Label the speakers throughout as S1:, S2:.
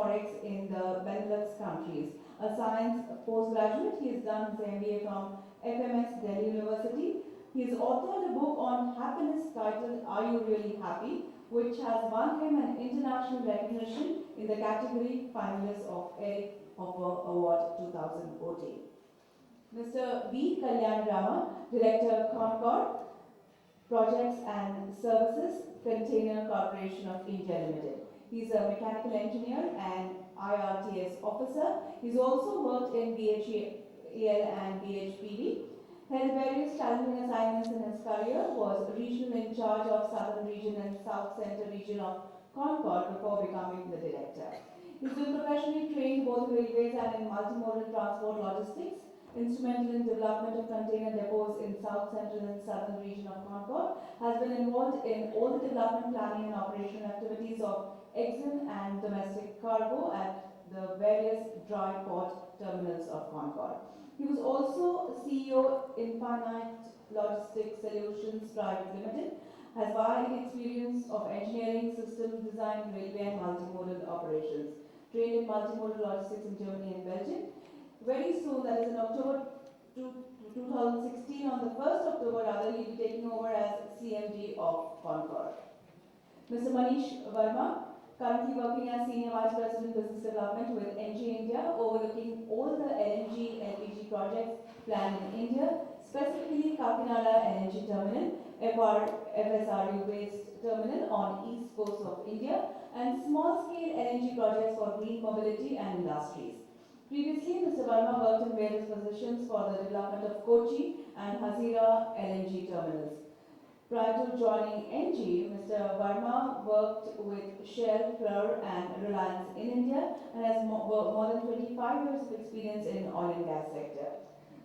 S1: Forex in the Benelux countries. A science postgraduate, he has done his MBA from FMS Delhi University. He has authored a book on happiness titled Are You Really Happy?, which has won him an international recognition in the category finalist of Eric Hoffer Award 2014. Mr. V. Kalyanarama, Director Concord, Projects and Services, Container Corporation of India Limited. He's a mechanical engineer and IRTS officer. He's also worked in BHEL and BHPV. Held various challenging assignments in his career, was regional in charge of Southern Region and South Centre Region of Concord before becoming the director. He's been professionally trained both in railways and in multimodal transport logistics, instrumental in development of container depots in South Central and Southern Region of Concord, has been involved in all the development planning and operational activities of EXIM and domestic cargo at the various dry port terminals of Concord. He was also CEO Infinite Logistics Solutions Private Limited, has wide experience of engineering, systems design, railway and multimodal operations. Trained in multimodal logistics in Germany and Belgium. Very soon, that is in October 2016, on the 1st October rather, he will be taking over as CMD of Concord. Mr. Manish Verma, currently working as Senior Vice President Business Development with NG India, overlooking all the LNG, LPG projects planned in India, specifically Kakinada LNG Terminal, FSRU-based terminal on east coast of India, and small-scale LNG projects for green mobility and industries. Previously, Mr. Verma worked in various positions for the development of Kochi and Hazira LNG terminals. Prior to joining NG, Mr. Verma worked with Shell, Fluor and Reliance in India and has more than 25 years of experience in oil and gas sector.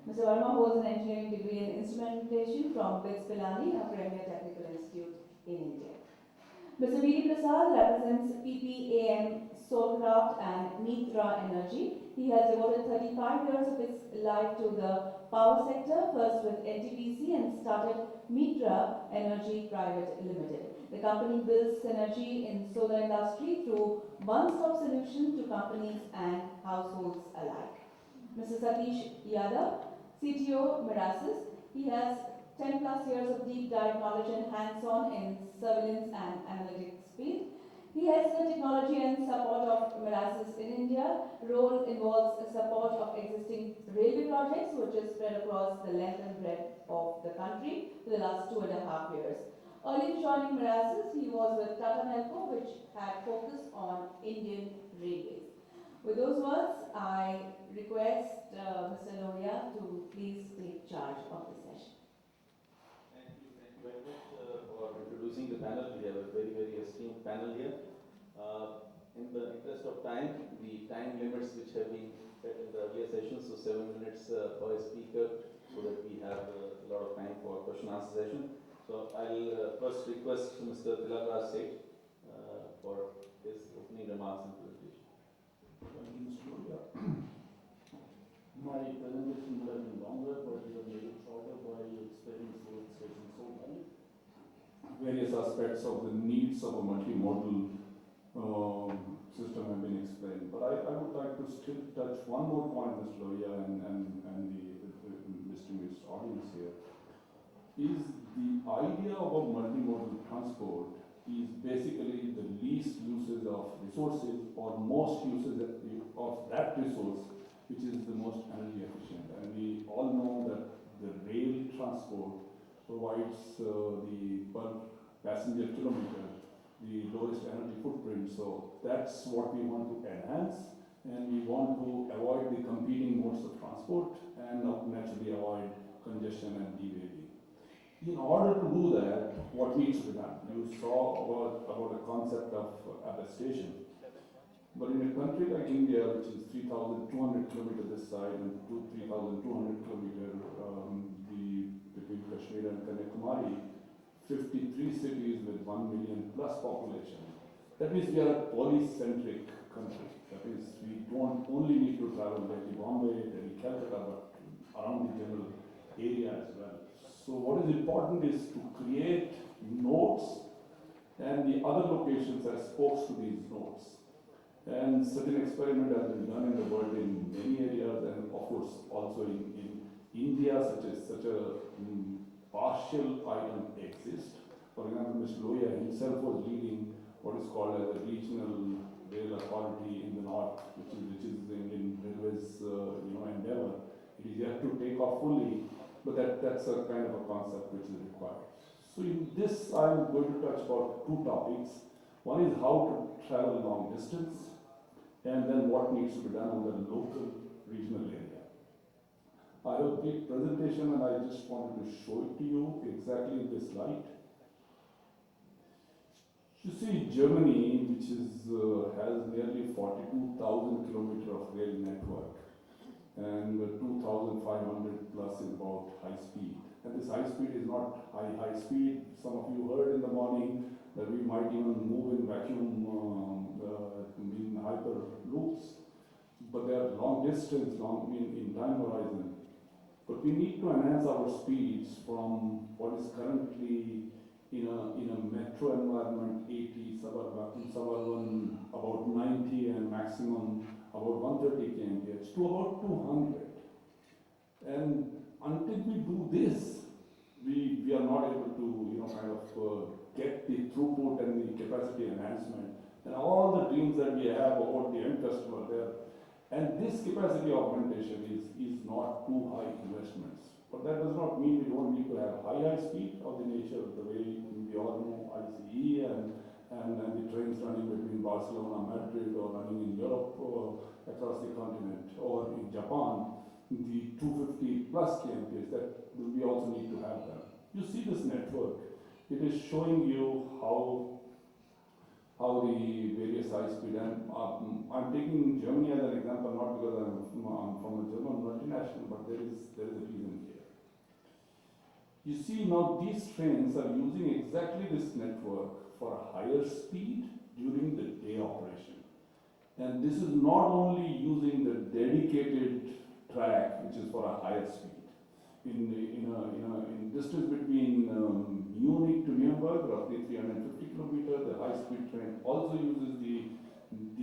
S1: Mr. Verma holds an engineering degree in instrumentation from BITS Pilani, a premier technical institute in India. Mr. V. Prasad represents PPAM Soulcraft and Mitra Energy. He has devoted 35 years of his life to the power sector, first with NTPC and started Mitra Energy Private Limited. The company builds synergy in solar industry through one-stop solution to companies and households alike. Mr. Satish Yadav, CTO Mirasis. He has 10 plus years of deep dive knowledge and hands-on in surveillance and analytics field. He heads the technology and support of Mirasis in India. Role involves support of existing railway projects, which is spread across the length and breadth of the country for the last 2.5 years. Early to joining Mirasis, he was with Tata Nelco, which had focused on Indian railways. With those words, I request Mr. Loria to please take charge of the session.
S2: Thank you very much for introducing the panel. We have a very, very esteemed panel here. In the interest of time, the time limits which have been set in the earlier session, so 7 minutes per speaker, so that we have a lot of time for question answer session. So I'll first request Mr. Tilakraj Seth for his opening remarks and presentation.
S3: Thank you, Mr. Loria. My presentation would have been longer, but you have made it shorter by explaining so well various aspects of the needs of a multimodal system have been explained. But I would like to still touch one more point, Mr. Loria, and the distinguished audience here. Is the idea of a multimodal transport is basically the least uses of resources or most uses of that resource, which is the most energy efficient. And we all know that the rail transport provides the per passenger kilometer the lowest energy footprint. So that's what we want to enhance, and we want to avoid the competing modes of transport and naturally avoid congestion and deweighting. In order to do that, what needs to be done? You saw about the concept of attestation. But in a country like India, which is 3,200 kilometers this side and 3,200 kilometers between Kashmir and Kanyakumari, 53 cities with 1 million plus population. That means we are a polycentric country. That means we don't only need to travel Delhi, Bombay, Delhi, Calcutta, but around the general area as well. So what is important is to create nodes and the other locations as spokes to these nodes. And such an experiment has been done in the world in many areas, and of course also in India, such a partial item exists. For example, Mr. Loya himself was leading what is called as a regional rail authority in the north, which is the Indian Railways endeavor. It is yet to take off fully, but that's a kind of a concept which is required. So in this, I'm going to touch about two topics. One is how to travel long distance, and then what needs to be done on the local regional area. I have a brief presentation and I just wanted to show it to you exactly in this light. You see, Germany, which has nearly 42,000 kilometers of rail network, and 2,500 plus is about high speed. And this high speed is not high speed. Some of you heard in the morning that we might even move in vacuum in hyper loops, but they are long distance, long in time horizon. But we need to enhance our speeds from what is currently in a metro environment 80, suburban about 90, and maximum about 130 kmph to about 200. And until we do this, we are not able to get the throughput and the capacity enhancement and all the dreams that we have about the end customer there. And this capacity augmentation is not too high investments. But that does not mean we don't need to have high speed of the nature of the way we all know ICE and the trains running between Barcelona, Madrid, or running in Europe across the continent, or in Japan, the 250 plus kmph, that we also need to have them. You see this network, it is showing you how the various high speed, and I'm taking Germany as an example, not because I'm from a German multinational, but there is a reason here. You see now these trains are using exactly this network for a higher speed during the day operation. And this is not only using the dedicated track, which is for a higher speed. In distance between Munich to Nuremberg, roughly 350 kilometers, the high-speed train also uses the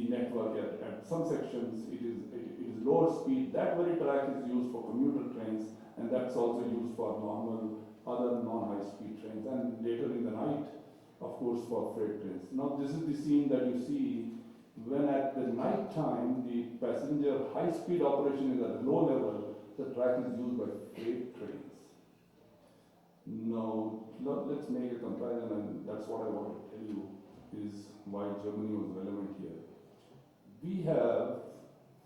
S3: network at some sections. It is lower speed. That very track is used for commuter trains, and that's also used for normal other non-high-speed trains. And later in the night, of course, for freight trains. Now this is the scene that you see when at the night time the passenger high-speed operation is at low level. The track is used by freight trains. Now, let's make a comparison, and that's what I want to tell you is why Germany was relevant here. We have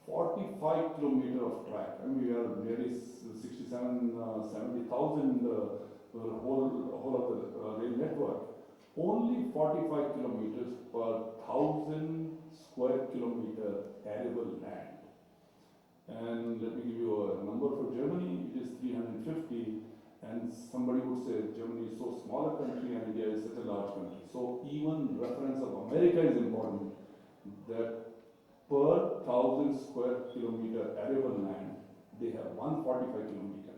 S3: 45 kilometers of track. I mean, we are nearly 70,000 whole of the rail network. Only 45 kilometers per 1,000 square kilometer arable land. And let me give you a number for Germany, it is 350, and somebody would say Germany is so small a country and India is such a large country. So even reference of America is important, that per 1,000 square kilometer arable land, they have 145 kilometer.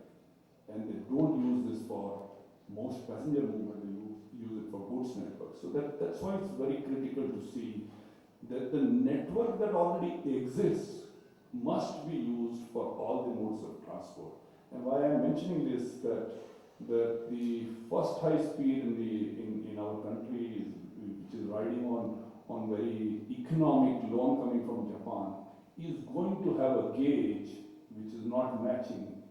S3: And they don't use this for most passenger movement, they use it for goods network. So that's why it's very critical to see that the network that already exists must be used for all the modes of transport. And why I'm mentioning this, that the first high speed in our country which is riding on very economic loan coming from Japan, is going to have a gauge which is not matching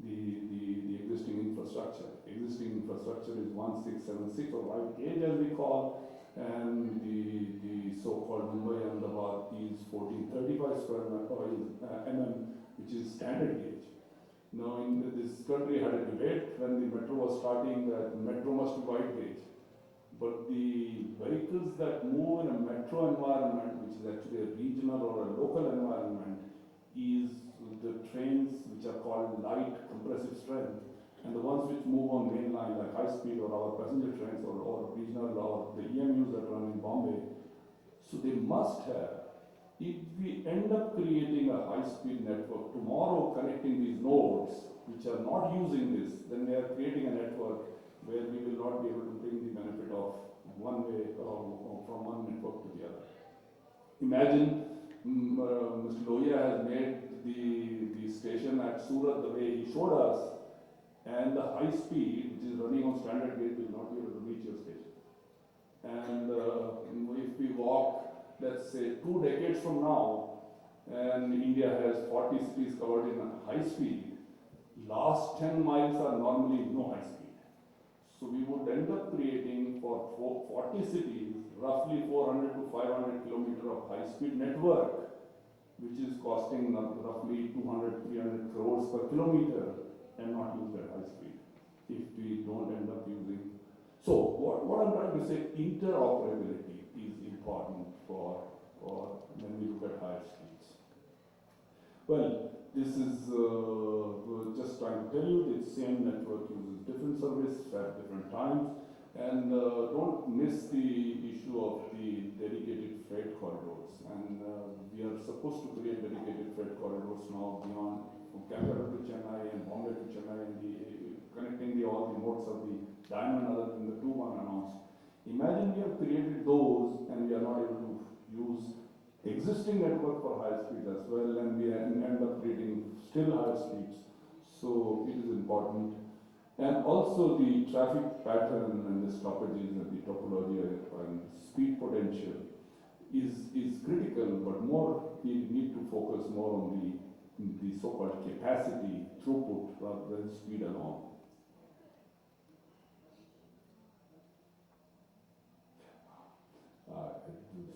S3: the existing infrastructure. Existing infrastructure is 1676 or wide gauge as we call, and the so-called Mumbai Ahmedabad is 1435 square mm, which is standard gauge. Now, this country had a debate when the metro was starting that metro must be wide gauge. But the vehicles that move in a metro environment, which is actually a regional or a local environment, is the trains which are called light compressive strength, and the ones which move on main line like high speed or our passenger trains or regional or the EMUs that run in Bombay. So they must have, if we end up creating a high speed network tomorrow connecting these nodes which are not using this, then we are creating a network where we will not be able to bring the benefit of one way or from one network to the other. Imagine has made the station at Surat the way he showed us, and the high speed, which is running on standard gauge, will not be able to reach your station. And if we walk, let's say, 2 decades from now, and India has 40 cities covered in high speed, last 10 miles are normally no high speed. So we would end up creating for 40 cities roughly 400 to 500 kilometer of high speed network, which is costing roughly 200, 300 crores per kilometer, and not use that high speed if we don't end up using. So what I'm trying to say, interoperability is important for when we look at higher speeds. Well, this is just trying to tell you the same network uses different service at different times, and don't miss the issue of the dedicated freight corridors. And we are supposed to create dedicated freight corridors now beyond from Calcutta to Chennai and Bombay to Chennai, and connecting all the modes of the diamond other than the two one announced. Imagine we have created those and we are not able to use existing network for high speed as well, and we end up creating still higher speeds. So it is important. And also the traffic pattern and the stoppages and the topology and speed potential is critical, but more we need to focus more on the so-called capacity, throughput, rather than speed alone.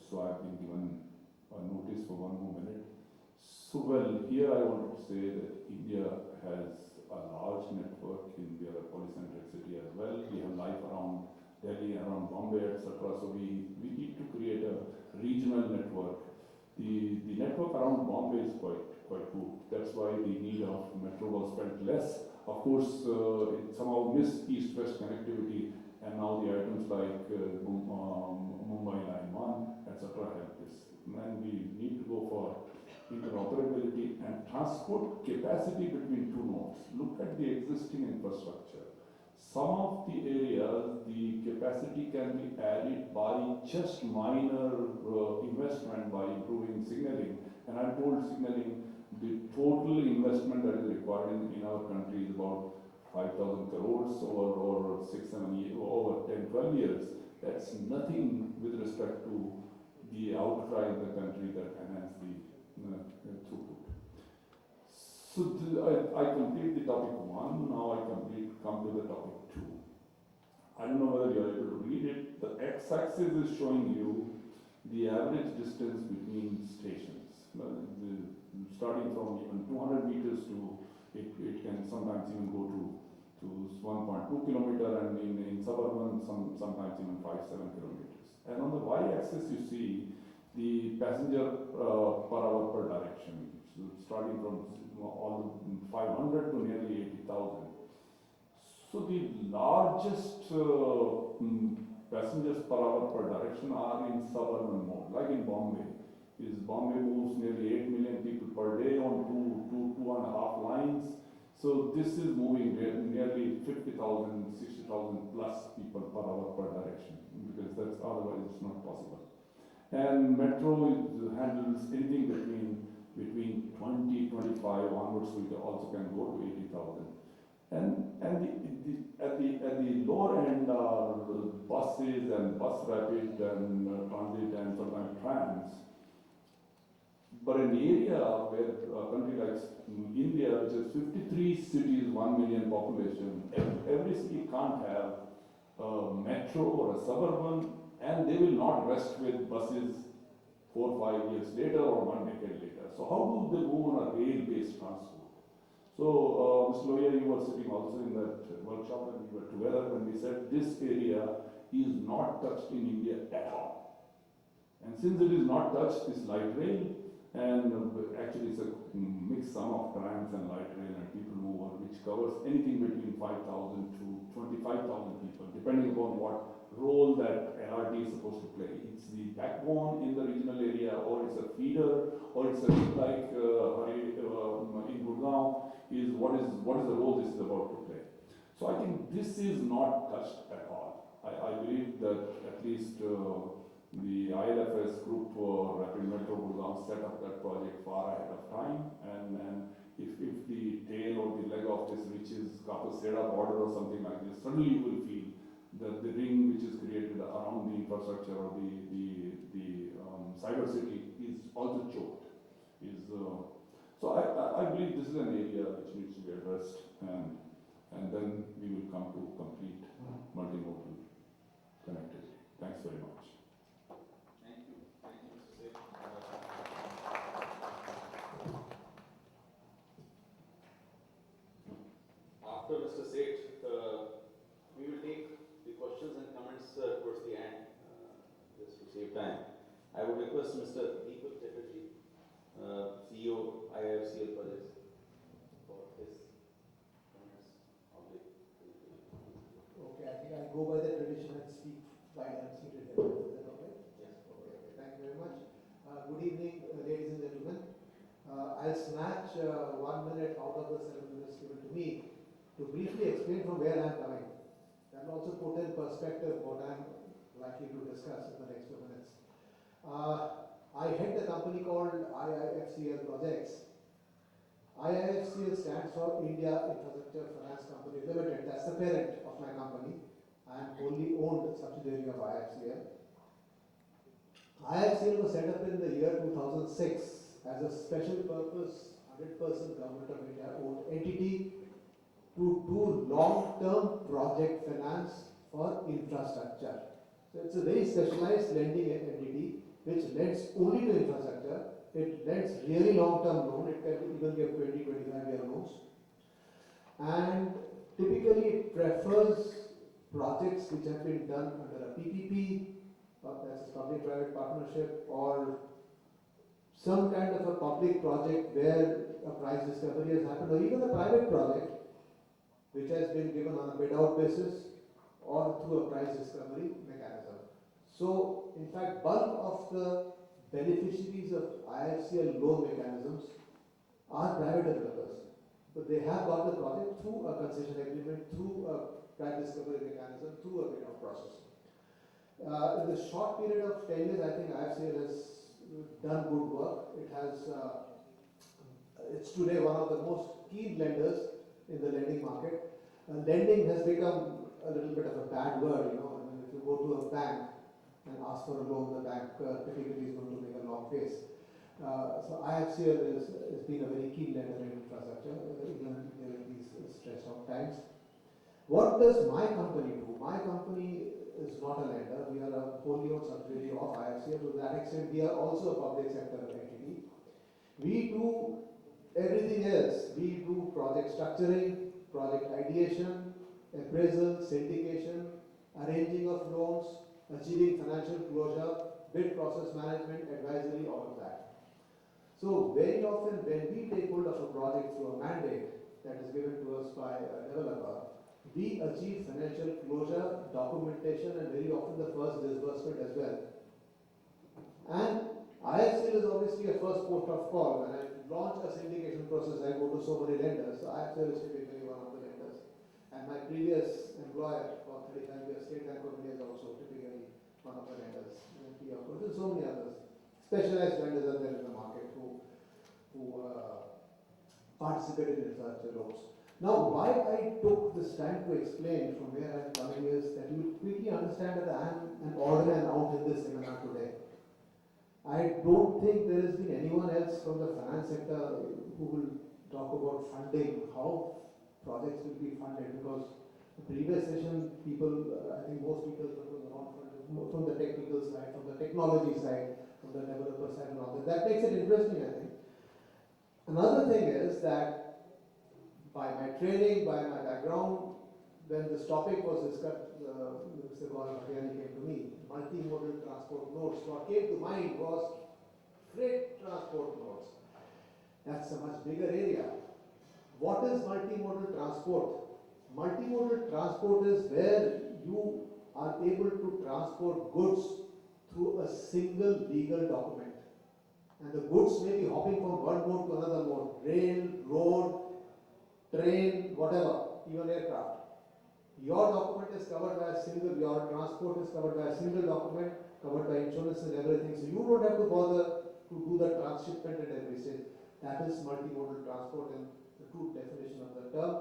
S3: So I've been given a notice for 1 more minute. So well, here I wanted to say that India has a large network in the polycentric city as well. We have life around Delhi, around Bombay, etc. So we need to create a regional network. The network around Bombay is quite good. That's why the need of metro was felt less. Of course, it somehow missed east-west connectivity, and now the items like Mumbai Line 1, etc. help this. And we need to go for interoperability and transport capacity between two nodes. Look at the existing infrastructure. Some of the areas, the capacity can be added by just minor investment by improving signaling. And I told signaling, the total investment that is required in our country is about 5,000 crores over 6-7 years, over 10-12 years. That's nothing with respect to the outcry in the country that enhance the throughput. So I complete the topic 1. Now I come to the topic 2. I don't know whether you are able to read it. The x-axis is showing you the average distance between stations. Starting from even 200 meters to, it can sometimes even go to 1.2 kilometer, and in suburban sometimes even 5-7 kilometers. And on the y-axis you see the passenger per hour per direction, so starting from all 500 to nearly 80,000. So the largest passengers per hour per direction are in suburban mode, like in Bombay. Bombay moves nearly 8 million people per day on two and a half lines. So this is moving nearly 50,000, 60,000 plus people per hour per direction, because that's otherwise it's not possible. And metro handles anything between 20, 25 onwards, so it also can go to 80,000. And at the lower end are buses and bus rapid and transit and sometimes trams. But an area where a country like India, which has 53 cities, 1 million population, every city can't have a metro or a suburban, and they will not rest with buses 4 or 5 years later or 1 decade later. So how do they move on a rail-based transport? So Mr. Lohia, you were sitting also in that workshop, and we were together when we said this area is not touched in India at all. And since it is not touched, this light rail, and actually it's a mixed sum of trams and light rail and people mover, which covers anything between 5,000 to 25,000 people, depending upon what role that LRT is supposed to play. It's the backbone in the regional area, or it's a feeder, or it's a like in Gurgaon, is what is the role this is about to play. So I think this is not touched at all. I believe that at least The ILFS group for Rapid Metro Gurgaon set up that project far ahead of time, and if the tail or the leg of this reaches Kapaseda border or something like this, suddenly you will feel that the ring which is created around the infrastructure or the cyber city is also choked. So I believe this is an area which needs to be addressed, and then we will come to complete multimodal connectivity. Thanks very much.
S2: Thank you, Mr. Seth. After Mr. Seth, we will take the questions and comments towards the end, just to save time. I would request Mr. Deepak Chatterjee, CEO IIFCL Projects, for his comments on the
S4: Okay, I think I'll go by the tradition and speak while I'm seated here. Is that okay?
S2: Yes.
S4: Okay, thank you very much. Good evening, ladies and gentlemen. I'll snatch 1 minute out of the 7 minutes given to me to briefly explain from where I'm coming. That will also put in perspective what I'm likely to discuss in the next 2 minutes. I head a company called IIFCL Projects. IIFCL stands for India Infrastructure Finance Company Limited. That's the parent of my company. I am wholly owned subsidiary of IIFCL. IIFCL was set up in the year 2006 as a special purpose, 100% Government of India owned entity to do long-term project finance for infrastructure. So it's a very specialized lending entity which lends only to infrastructure. It lends really long-term loan. It can even give 20-25-year loans. And typically it prefers projects which have been done under a PPP, that's a public-private partnership, or some kind of a public project where a price discovery has happened, or even a private project which has been given on a bid-out basis or through a price discovery mechanism. So, in fact, bulk of the beneficiaries of IFCL loan mechanisms are private developers. But they have got the project through a concession agreement, through a price discovery mechanism, through a bid-out process. In the short period of 10 years, I think IFCL has done good work. It's today one of the most keen lenders in the lending market. Lending has become a little bit of a bad word, I mean, if you go to a bank and ask for a loan, the bank typically is going to make a long face. So IFCL has been a very keen lender in infrastructure, even during these stressed out times. What does my company do? My company is not a lender. We are a wholly owned subsidiary of IFCL. To that extent, we are also a public sector entity. We do everything else. We do project structuring, project ideation, appraisal, syndication, arranging of loans, achieving financial closure, bid process management, advisory, all of that. So very often when we take hold of a project through a mandate that is given to us by a developer, we achieve financial closure, documentation, and very often the first disbursement as well. And IFCL is obviously a first port of call. When I launch a syndication process, I go to so many lenders. So IFCL is typically one of the lenders. And my previous employer for 35 years, State Bank of India, is also typically one of the lenders. And so many others. Specialized lenders are there in the market who participated in infrastructure loans. Now, why I took this time to explain from where I'm coming is that you quickly understand that I'm an odd man out in this seminar today. I don't think there has been anyone else from the finance sector who will talk about funding, how projects will be funded, because the previous session, I think most people from the technical side, from the technology side, from the developer side and all that. That makes it interesting, I think. Another thing is that by my training, by my background, when this topic was discussed, Mr. Gaurav Bhattiyani came to me, multimodal transport nodes. What came to mind was freight transport nodes. That's a much bigger area. What is multimodal transport? Multimodal transport is where you are able to transport goods through a single legal document. And the goods may be hopping from one mode to another mode, rail, road, train, whatever, even aircraft. Your document is covered by a single, your transport is covered by a single document covered by insurance and everything. So you don't have to bother to do the transshipment at every stage. That is multimodal transport in the true definition of the term.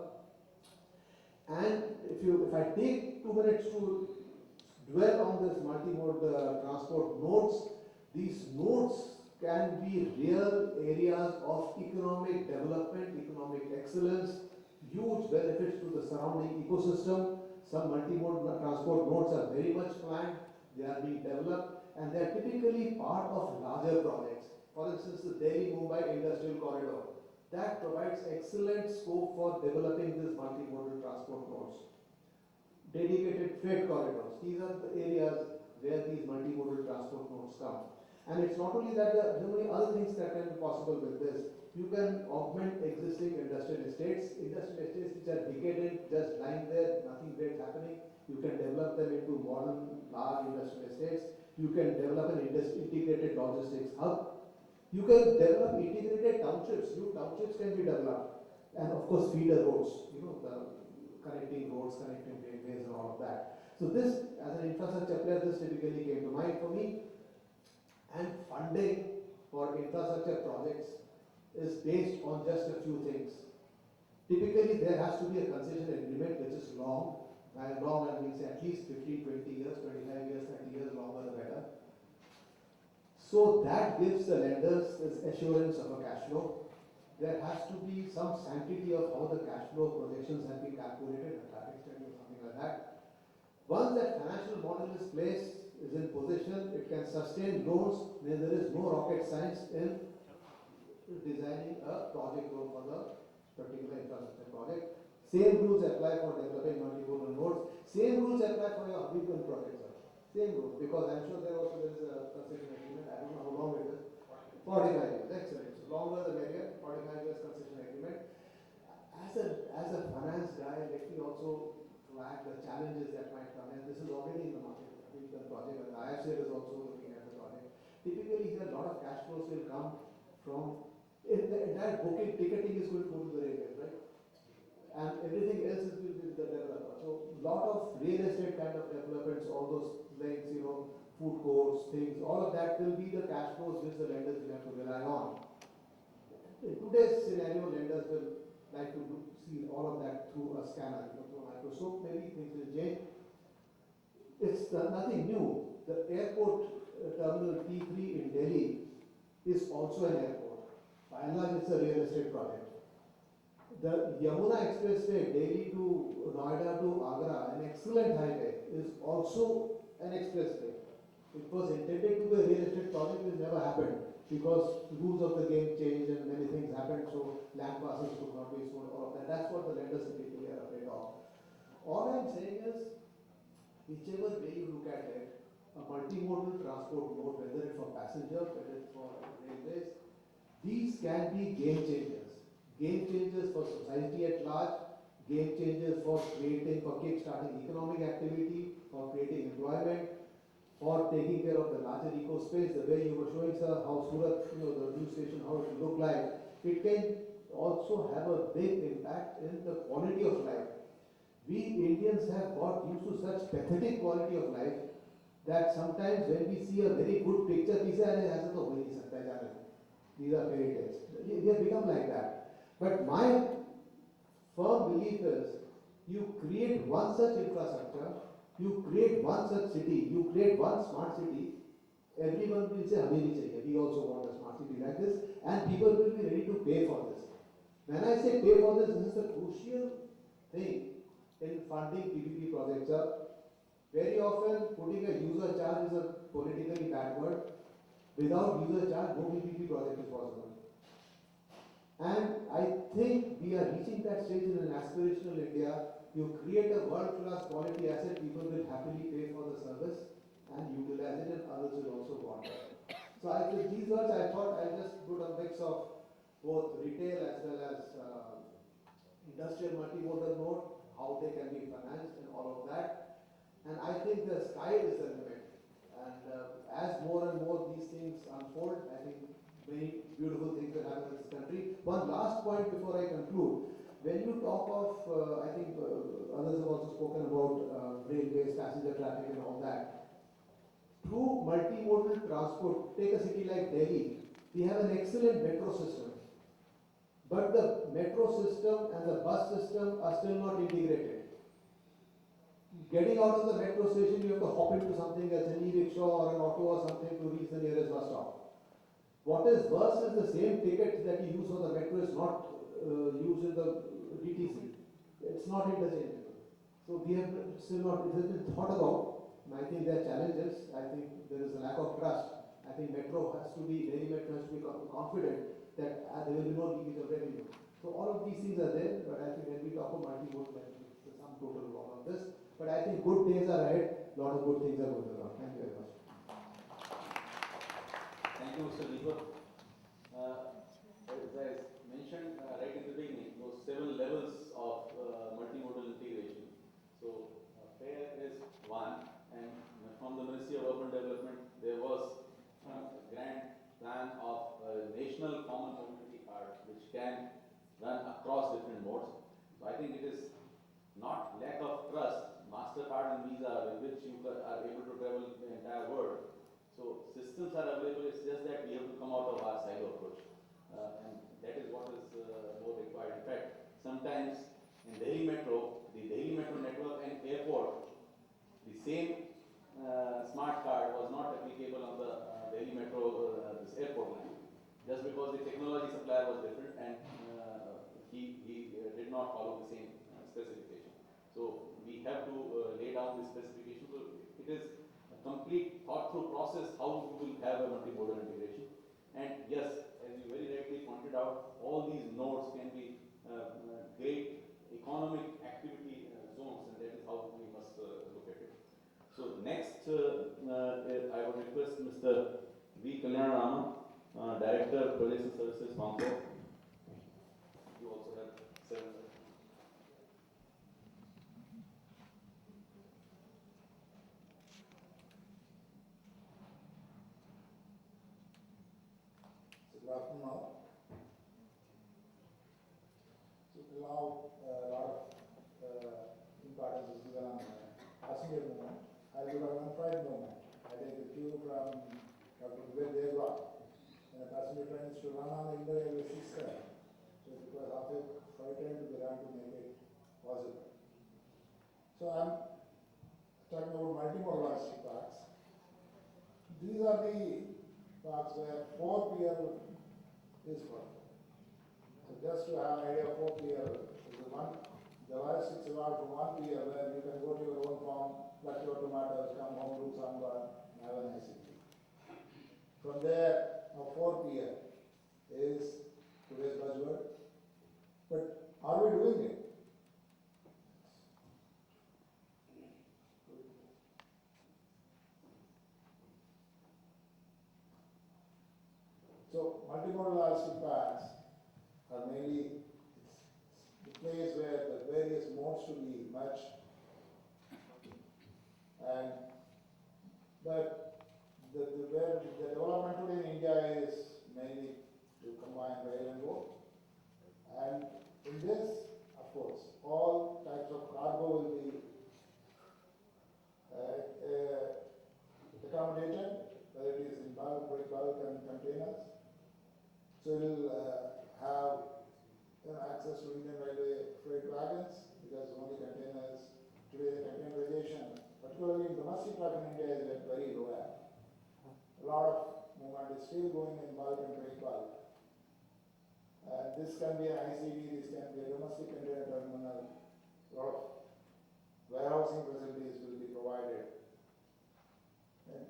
S4: And if I take 2 minutes to dwell on this multimodal transport nodes, these nodes can be real areas of economic development, economic excellence, huge benefits to the surrounding ecosystem. Some multimodal transport nodes are very much planned, they are being developed, and they are typically part of larger projects. For instance, the Delhi-Mumbai Industrial Corridor. That provides excellent scope for developing these multimodal transport nodes. Dedicated freight corridors. These are the areas where these multimodal transport nodes come. And it's not only that, there are many other things that can be possible with this. You can augment existing industrial estates which are decadent, just lying there, nothing great happening. You can develop them into modern, large industrial estates. You can develop an integrated logistics hub. You can develop integrated townships. New townships can be developed. And of course, feeder roads, the connecting roads, connecting railways and all of that. So this, as an infrastructure player, this typically came to mind for me. And funding for infrastructure projects is based on just a few things. Typically, there has to be a concession agreement which is long. By long, I mean say at least 15, 20 years, 25 years, 30 years, longer the better. So that gives the lenders this assurance of a cash flow. There has to be some sanctity of how the cash flow projections have been calculated, a traffic study or something like that. Once that financial model is placed, is in position, it can sustain loans when there is no rocket science in designing a project loan for the particular infrastructure project. Same rules apply for developing multimodal nodes. Same rules apply for your Oppurtunity projects. Same rules, because I'm sure there is a concession agreement. I don't know how long it is. 45 years, excellent. So longer the merrier. 45 years concession agreement. As a finance guy, let me also flag the challenges that might come in. This is already in the market. The project, and the IFCL is also looking at the project. Typically, here a lot of cash flows will come from the entire booking, ticketing is going to go to the railways, right? And everything else is will be the developer. So, lot of real estate kind of developments, all those links, food courts, things, all of that will be the cash flows which the lenders will have to rely on. In today's scenario, lenders will like to see all of that through a scanner, through a microscope. Maybe things will change. It's nothing new. The airport terminal T3 in Delhi is also an airport. By and large, it's a real estate project. The Yamuna Expressway, Delhi to Noida to Agra, an excellent highway, is also an expressway. It was intended to be a real estate project, which never happened because the rules of the game changed and many things happened, so land parcels could not be sold, all of that. That's what the lenders typically are afraid of. All I'm saying is, whichever way you look at it, a multimodal transport mode, whether it's for passenger, whether it's for railways, these can be game changers. Game changers for society at large, game changers for kick-starting economic activity, for creating employment, for taking care of the larger eco space. The way you were showing, sir, how Surat, the new station, how it will look like, it can also have a big impact in the quality of life. We Indians have got used to such pathetic quality of life that sometimes when we see a very good picture, we say, "Aisa to ho nahi sakta hai, these are fairy tales." We have become like that. But my firm belief is, you create one such infrastructure, you create one such city, you create one smart city, everyone will say, "Hame bhi chahiye. We also want a smart city like this," and people will be ready to pay for this. When I say pay for this, this is the crucial thing in funding PPP projects. Very often, putting a user charge is a politically bad word. Without user charge, no PPP project is possible. And I think we are reaching that stage in an aspirational India. You create a world-class quality asset, people will happily pay for the service and utilize it, and others will also want it. So with these words, I thought I'll just put a mix of both retail as well as industrial multimodal mode, how they can be financed and all of that. And I think the sky is the limit. And as more and more these things unfold, I think many beautiful things will happen in this country. One last point before I conclude. When you talk of, I think others have also spoken about railways, passenger traffic and all that. through multimodal transport, take a city like Delhi, we have an excellent metro system. But the metro system and the bus system are still not integrated. Getting out of the metro station, you have to hop into something else, an e-rickshaw or an auto or something to reach the nearest bus stop. What is worse is the same ticket that you use for the metro is not used in the DTC. It's not interchangeable. So we have still not, it has been thought about, and I think there are challenges. I think there is a lack of trust. I think metro has to be, Delhi metro has to be confident that there will be no leakage of revenue. So all of these things are there, but I think when we talk about multimodal, I think it's a sum total of all of this. But I think good days are ahead, a lot of good things are going around. Thank you very much.
S2: Thank you, Mr. Deepak. As I mentioned right in the beginning, those 7 levels of multimodal integration. So, FAIR is one, and from the Ministry of Urban Development, there was a grand plan of national common mobility card, which can run across different modes. So, I think it is not lack of trust, MasterCard and Visa, with which you are able to travel the entire world. So systems are available, it's just that we have to come out of our silo approach. And that is what is more required. In fact, sometimes in Delhi Metro, the Delhi Metro network and airport, the same smart card was not applicable on the Delhi Metro this airport line, just because the technology supplier was different and he did not follow the same specification. So we have to lay down the specification. So it is a complete thought-through process how we will have a multimodal integration. And yes, as you very rightly pointed out, all these nodes can be great economic activity zones, and that is how we must look at it. So next, I would request Mr. V. Kalyanarama, Director, Projects and Services, Council. You also have 7 minutes.
S5: Good afternoon all. So till now, a lot of importance is given on passenger movement. I will have one freight movement. I take the queue from where they got. And a passenger train is to run on the inter-railway system. So it requires half a freight train to be run to make it possible. So I'm talking about multimodal logistic parks. These are the parks where 4PL is for. So just to have an idea of 4PL, the logistics allowed from 1PL where you can go to your own farm, pluck your tomatoes, come home, do sambar, and have a nice evening. From there, now 4PL is today's buzzword. But are we doing it? So multimodal logistic parks are mainly the place where the various modes to be merged, and but where the development today in India is mainly to combine rail and road, and in this, of course, all types of cargo will be accommodated, whether it is in bulk, break bulk, and containers. So it will have access to Indian Railway freight wagons, because only containers, today the containerization, particularly in domestic traffic in India, is at very low end. A lot of movement is still going in bulk and break bulk. This can be an ICD, this can be a domestic container terminal, a lot of warehousing facilities will be provided. And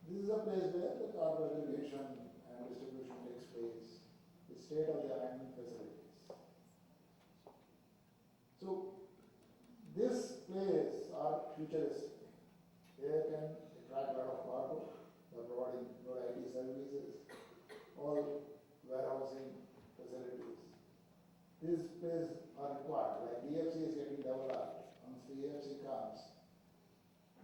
S5: this is a place where the cargo aggregation and distribution takes place, with state-of-the-art facilities. So this place are futuristic. They can attract a lot of cargo. They are providing good IT services, all warehousing facilities. These places are required. Like DFC is getting developed. Once the DFC comes,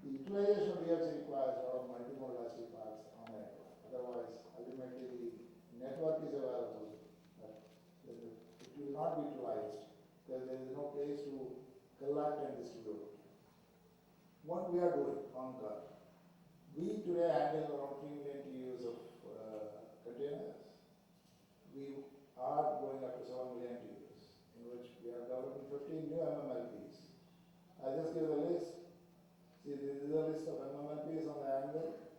S5: the utilization of DFC requires a lot of multimodal logistic parks on the network. Otherwise, ultimately the network is available, but it will not be utilized because there is no place to collect and distribute. What we are doing on CAR, We today handle around 3 million TEUs of containers. We are going up to 7 million TEUs, in which we are developing 15 new MMLPs. I just give the list. See, this is a list of MMLPs on the angle.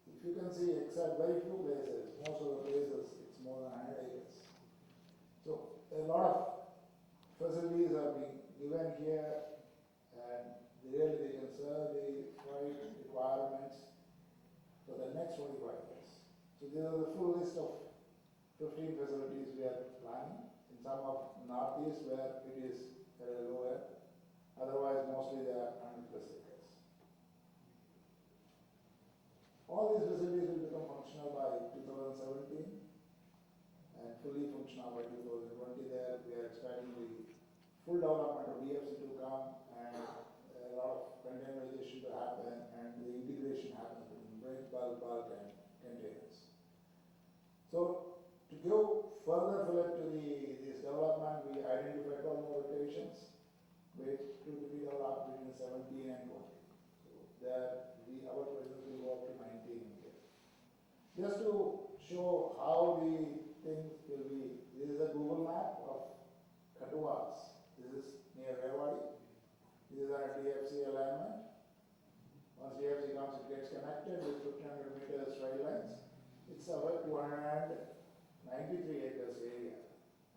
S5: If you can see, except very few places, most of the places, it's more than 100 acres. So a lot of facilities are being given here, and really they can serve the freight requirements for the next 25 years. So these are the full list of 15 facilities we are planning. In some of northeast where it is at a lower, otherwise mostly they are 100+ acres. All these facilities will become functional by 2017 and fully functional by 2020. There we are expecting the full development of DFC to come and a lot of containerization to happen and the integration happen between break, bulk, and containers. So to go further fillip to this development, we identified 12 more locations which to be developed between 17 and 20. So there our presence will go up to 19 here. Just to show how the things will be, this is a Google map of Katuwas. This is near Rewari. This is our DFC alignment. Once DFC comes, it gets connected with 1500 meters rail lines. It's about 293 acres area,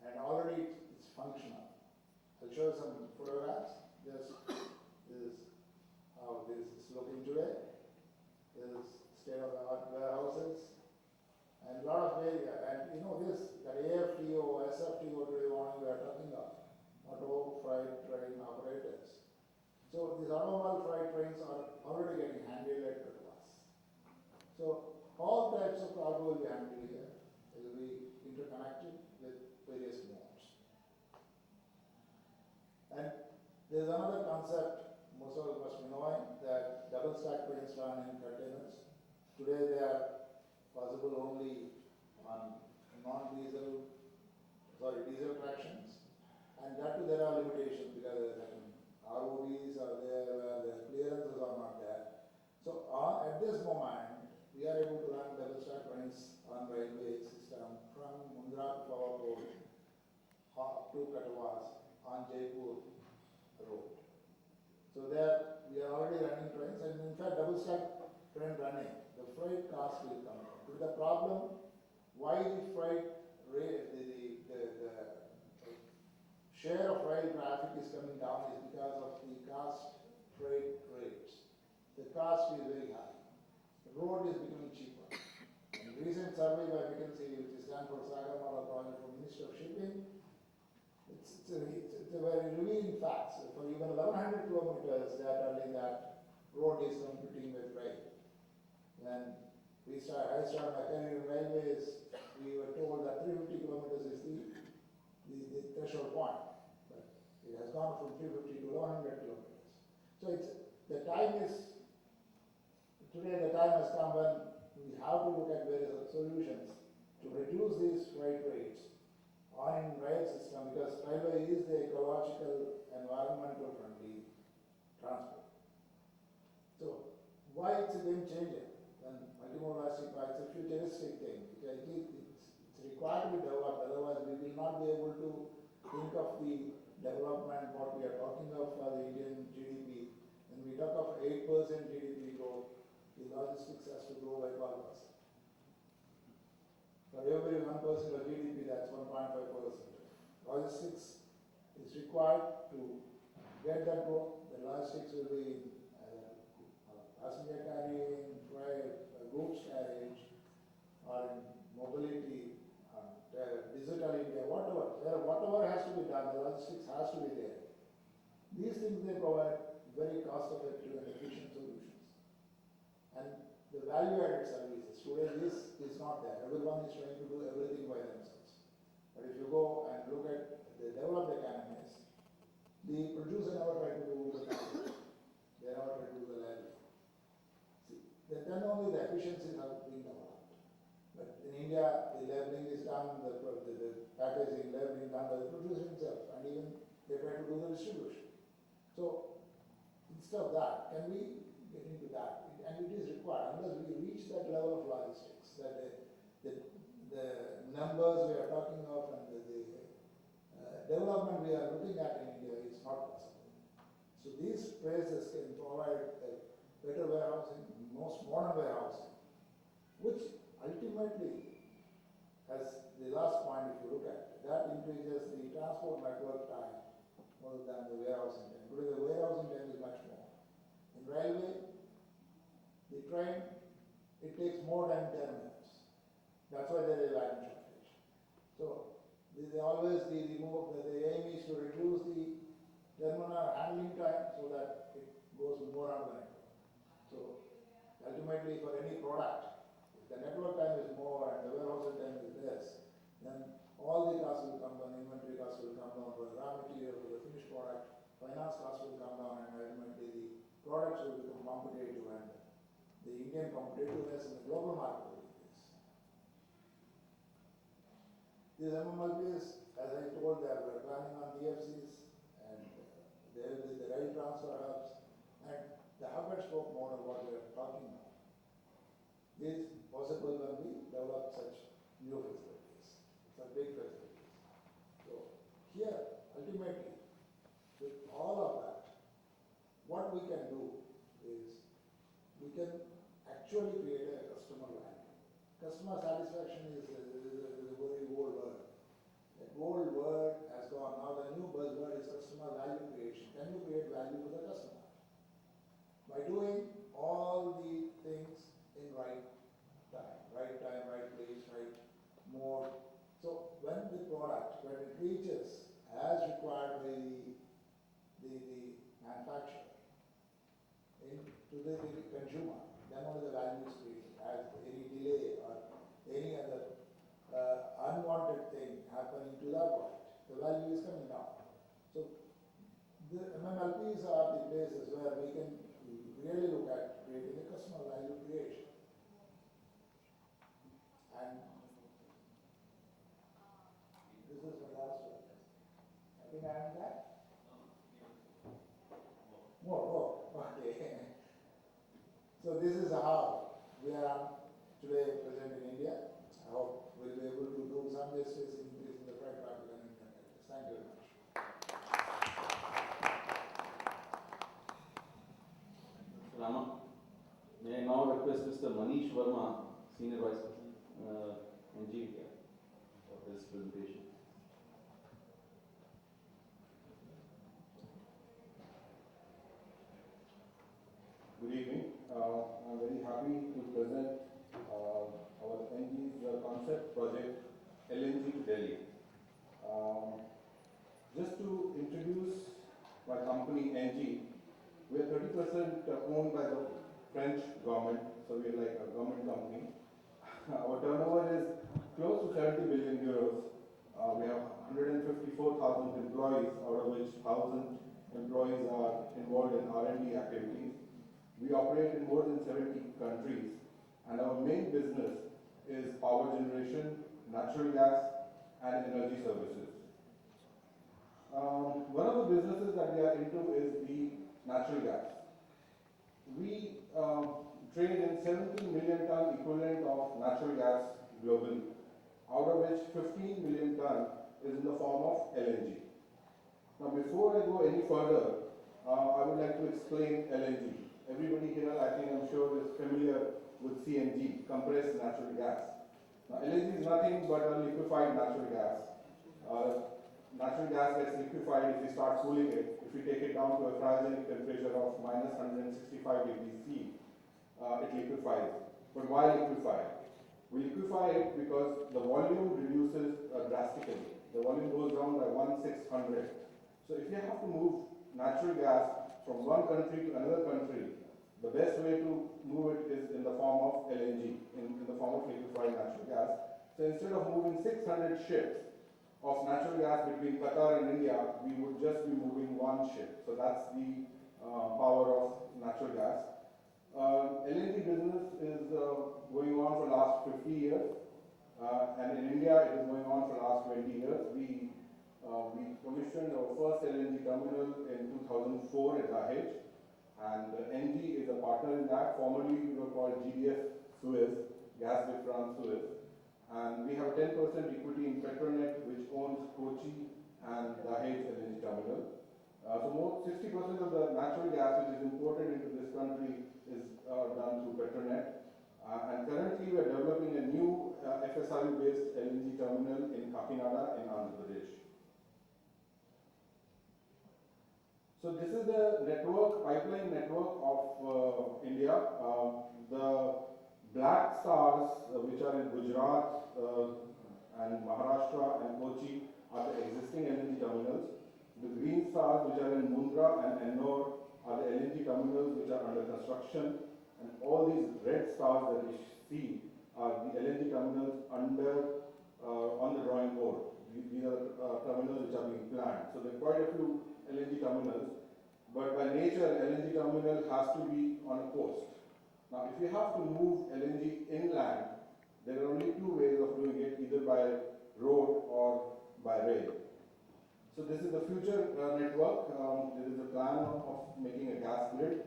S5: and already it's functional. I'll show you some photographs. This is how this is looking today. This is state-of-the-art warehouses and a lot of area. And you know this, that AFTO, SFTO today morning we are talking of, auto freight train operators. So these automobile freight trains are already getting handled at Katuwas. So all types of cargo will be handled here. It will be interconnected with various modes. And there is another concept most of us must be knowing, that double stack trains run in containers. Today they are possible only on diesel tractions, and that too there are limitations because ROVs are there where the clearances are not there. So at this moment, we are able to run double stack trains on railway system from Mundra Power Port to Katuwas on Jaipur Road. So there we are already running trains, and in fact double stack train running, the freight cost will come down. But the problem, why the freight rate, the share of rail traffic is coming down is because of the cost freight rates. The cost is very high. The road is becoming cheaper. In recent survey by McKinsey, which is done for Sagarmala project for Ministry of Shipping, it's a very revealing fact. So for even 1100 kilometers, they are telling that road is competing with rail. When I started my career in railways, we were told that 350 kilometers is the threshold point. But it has gone from 350 to 100 kilometers. So the time has come when we have to look at various solutions to reduce these freight rates on rail system, because railway is the ecological, environmental friendly transport. So why it's a game changer? When multimodal elastic it's a futuristic thing. It's required to be developed, otherwise we will not be able to think of the development what we are talking of for the Indian GDP. When we talk of 8% GDP growth, the logistics has to grow by 12%. For every 1% of GDP, that's 1.5%. Logistics is required to get that growth. The logistics will be passenger carrying, goods carriage, or in mobility, digital India, whatever has to be done, the logistics has to be there. These things they provide very cost-effective and efficient solutions. And the value-added services, today this is not there. Everyone is trying to do everything by themselves. But if you go and look at the developed economies, the producer never tried to do the value. They never tried to do the value. See, then only the efficiencies are being developed. But in India, the labeling is done, the packaging, labeling done by the producer himself, and even they try to do the distribution. So instead of that, can we get into that. And it is required, unless we reach that level of logistics, that the numbers we are talking of and the development we are looking at in India is not possible. So these places can provide better warehousing, most modern warehousing, which ultimately, as the last point if you look at, that increases the transport network time more than the warehousing time. Because the warehousing time is much more. In railway, the train, it takes more than 10 minutes. That's why there is a wagon shortage. So they always the aim is to reduce the terminal handling time so that it goes more on the network. So ultimately for any product, if the network time is more and the warehousing time is less, then all the costs will come down, inventory costs will come down for the raw material, for the finished product, finance costs will come down, and ultimately the products will become competitive and the Indian competitiveness in the global market will increase. These MMLPs, as I told, they are planning on DFCs and there will be the rail transfer hubs and the hub and spoke model what we are talking about is possible when we develop such new facilities, such big facilities. So here, ultimately, with all of that, what we can do is we can actually create a customer value. Customer satisfaction is a very old word. That old word has gone. Now the new buzzword is customer value creation. Can you create value for the customer? By doing all the things in right time, right place, right mode. So when the product, when it reaches as required by the manufacturer to the consumer, then only the value is created. As any delay or any other unwanted thing happening to that product, the value is coming down. So the MMLPs are the places where we can really look at creating a customer value creation. And this is my last one. I think I am that. More, okay. So this is how we are today present in India. I hope we'll be able to do some justice in increasing the freight traffic and Indian countries. Thank you very much.
S2: Mr. Rama, may I now request Mr. Manish Verma, Senior Vice President, NG India, for his presentation.
S6: Good evening. I'm very happy to present our NG's concept project LNG to Delhi. Just to introduce my company NG, we are 30% owned by the French government, so we are like a government company. Our turnover is close to 70 billion euros. We have 154,000 employees, out of which 1,000 employees are involved in R&D activities. We operate in more than 70 countries, and our main business is power generation, natural gas, and energy services. One of the businesses that we are into is the natural gas. We trade in 17 million ton equivalent of natural gas globally, out of which 15 million ton is in the form of LNG. Now, before I go any further, I would like to explain LNG. Everybody here, I think I'm sure, is familiar with CNG, compressed natural gas. Now, LNG is nothing but a liquefied natural gas. Natural gas gets liquefied if we start cooling it. If we take it down to a cryogenic temperature of minus 165 degrees C, it liquefies. But why liquefy? We liquefy it because the volume reduces drastically. The volume goes down by 1/600. So if you have to move natural gas from one country to another country, the best way to move it is in the form of LNG, in the form of liquefied natural gas. So instead of moving 600 ships of natural gas between Qatar and India, we would just be moving one ship. So that's the power of natural gas. LNG business is going on for last 50 years, and in India it is going on for last 20 years. We commissioned our first LNG terminal in 2004 at Dahej. and NG is a partner in that. Formerly we were called GDF Suez, Gas de France Suez, and we have 10% equity in Petronet, which owns Kochi and Dahej LNG terminal. So more 60% of the natural gas which is imported into this country is done through Petronet. And currently we are developing a new FSRU-based LNG terminal in Kakinada in Andhra Pradesh. So this is the network, pipeline network of India. The black stars which are in Gujarat and Maharashtra and Kochi are the existing LNG terminals. The green stars which are in Mundra and Ennore are the LNG terminals which are under construction, and all these red stars that we see are the LNG terminals under on the drawing board. These are terminals which are being planned. So there are quite a few LNG terminals, but by nature LNG terminal has to be on a coast. Now if you have to move LNG inland, there are only two ways of doing it, either by road or by rail. So this is the future network. There is a plan of making a gas grid.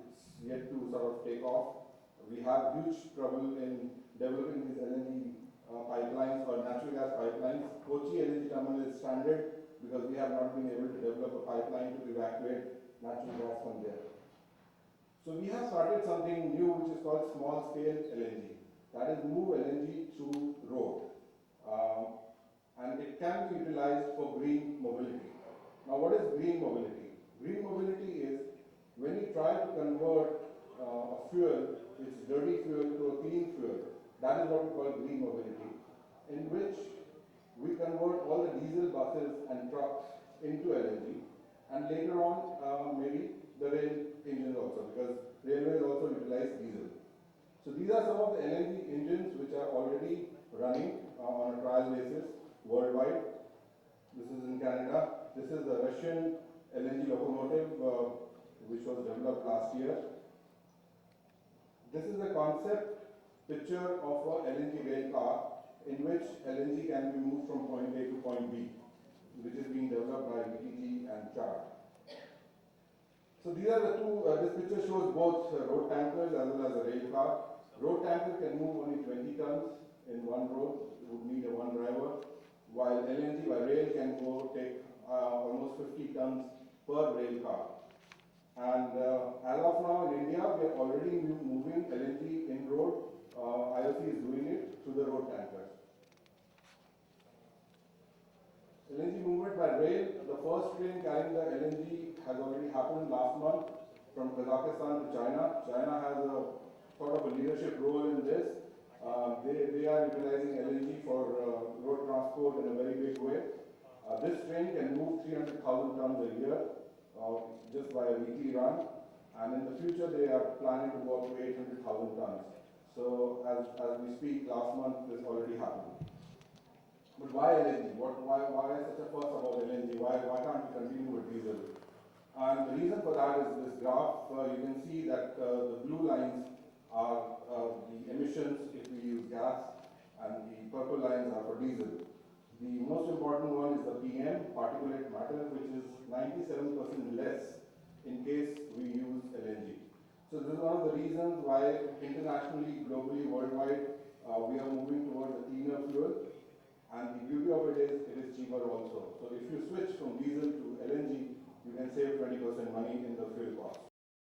S6: It's yet to sort of take off. We have huge trouble in developing these LNG pipelines or natural gas pipelines. Kochi LNG terminal is standard because we have not been able to develop a pipeline to evacuate natural gas from there. So we have started something new which is called small scale LNG. That is move LNG through road. And it can be utilized for green mobility. Now what is green mobility? Green mobility is when you try to convert a fuel, which is dirty fuel, to a clean fuel. That is what we call green mobility, in which we convert all the diesel buses and trucks into LNG, and later on maybe the rail engines also, because railways also utilize diesel. So these are some of the LNG engines which are already running on a trial basis worldwide. This is in Canada. This is the Russian LNG locomotive which was developed last year. This is a concept picture of a LNG rail car in which LNG can be moved from point A to point B, which is being developed by BTG and Chart. So these are the two, this picture shows both road tankers as well as a rail car. Road tanker can move only 20 tons in one road, it would need a one driver, while LNG by rail can go take almost 50 tons per rail car. And as of now in India, we are already moving LNG in road. IOC is doing it through the road tankers. LNG movement by rail, the first train carrying the LNG has already happened last month from Kazakhstan to China. China has a sort of a leadership role in this. They are utilizing LNG for road transport in a very big way. This train can move 300,000 tons a year just by a weekly run, and in the future they are planning to go up to 800,000 tons. So as we speak, last month this already happened. But why LNG? Why such a fuss about LNG? Why can't we continue with diesel? And the reason for that is this graph. You can see that the blue lines are the emissions if we use gas, and the purple lines are for diesel. The most important one is the PM, particulate matter, which is 97% less in case we use LNG. So this is one of the reasons why internationally, globally, worldwide, we are moving towards a cleaner fuel. And the beauty of it is cheaper also. So if you switch from diesel to LNG, you can save 20% money in the fuel cost.